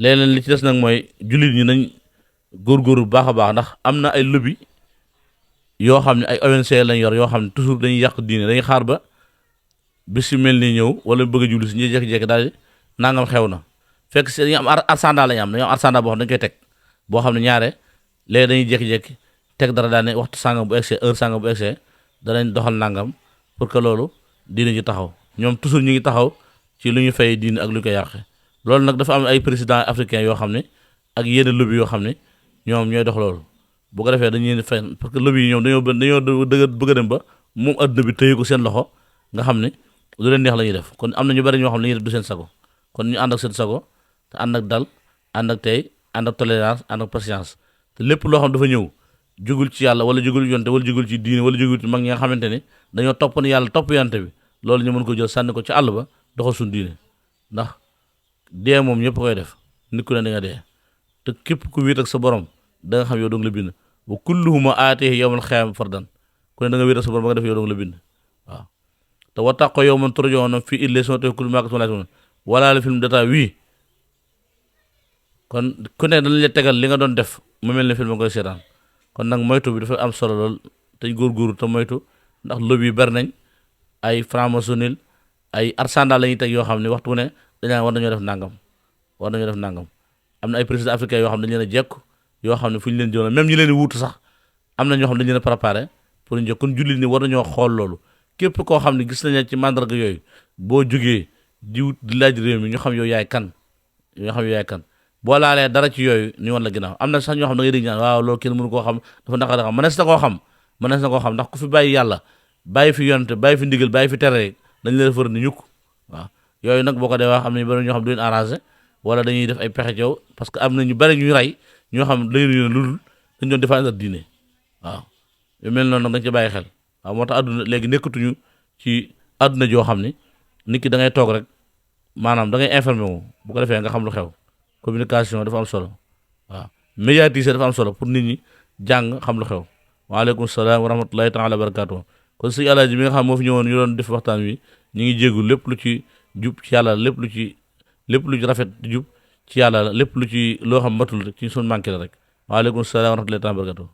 leneen li ci des nag mooy jullit ñi nañ góorgóorlu bu baax a baax ndax am na ay lobby yoo xam ne ay ONC lañ yor yoo xam ne toujours dañuy yàq diine dañuy xaar ba bis yu mel ni ñëw wala bëgg a julli si ñuy jékki-jékki daal di nangam xew na fekk si dañu am arsanda lañu am dañoo am arsanda boo xam dañu koy teg boo xam ne ñaare léegi dañuy jékki-jékki teg dara daal ne waxtu sàngam bu egsee heure sàngam bu egsee danañ doxal nangam pour que loolu diine ji taxaw ñoom toujours ñu ngi taxaw ci lu ñu fay diine ak lu ñu koy yàqe loolu nag dafa am ay président africain yoo xam ne ak yenn lobby yoo xam ne ñoom ñooy dox loolu bu ko defee dañu leen fay parce que lobby yi ñoom dañoo dëgg bëgg a dem ba moom adduna bi téye ko seen loxo nga xam ne lu leen neex la ñuy def kon am na ñu bari ñoo xam ne li ñuy def du seen sago kon ñu ànd ak seen sago te ànd ak dal ànd ak tey ànd ak tolérance ànd ak patience te lépp loo xam dafa ñëw jugul ci yàlla wala jugul yonte wala jugul ci diine wala jugul ci mag ñi nga xamante ne dañoo topp ni yàlla topp yonte bi loolu ñu mën ko jël sànni ko ci àll ba doxal suñu diine ndax dee moom ñëpp koy def nit ku ne di nga dee te képp ku wéet ak sa borom da nga xam yow dong la bind wa kulluhuma aatihi yawmal xiyaama fardan ku ne da nga wéet ak sa borom ba nga def yow dong la bind waaw te wattaqu yawman turja'uuna fiihi ilayhi summa tuwaffaa kullu maa kasabtum wala la film data wii kon ku ne dañ la tegal li nga doon def mu mel ne film nga koy seetaan kon nag moytu bi dafa am solo lool te góorgóorlu te moytu ndax lobby yi bari nañ ay franc-maçonnerie ay arsanda la ñuy teg yoo xam ne waxtu ne dañaa war nañoo def nangam war nañoo def nangam am na ay président africain yoo xam ne dañu leen a jekku yoo xam ne fu ñu leen jëloon même ñi leen di wuutu sax am na ñoo xam ne dañu leen a préparé pour ñu jëkk kon jullit ni war nañoo xool loolu képp koo xam ne gis nañ ci mandarga yooyu boo jógee di laaj réew mi ñu xam yow yaay kan yoo xam yow yaay kan boo laalee dara ci yooyu ñu wan la ginnaaw am na sax ñoo xam da ngay dégg ñaan waaw loolu kenn mënu koo xam dafa naqari xam mënees na koo xam mënees na koo xam ndax ku fi bàyyi yàlla bàyyi fi yonte bàyyi fi ndigal bàyyi fi tere dañ leen fër ni ñukk waaw yooyu nag boo ko dee wax am na ñu bari ñoo xam du leen arrangé wala dañuy def ay pexe yow parce que am na ñu bari ñuy rey ñoo xam dañu lu dul dañ doon défendre diine waaw yu mel noonu nag dañ ci bàyyi xel waaw moo tax àdduna léegi nekkatuñu ci àdduna joo xam ni nit ki da ngay toog rek maanaam da ngay informé wu bu ko defee nga xam lu xew communication dafa am solo waaw médiatiser dafa am solo pour nit ñi jàng xam lu xew waaleykum salaam wa rahmatullahi taala wa barakatuh kon si Alaaji bi nga xam moo fi ñëwoon ñu doon def waxtaan wi ñu ngi jéggu lépp lu ci jub ci yàlla lépp lu ci rafet jub ci yàlla lépp lu ci loo xam matul ci suñ manqué la rek waaleykum salaam wa rahmatullahi taala wa barakatuh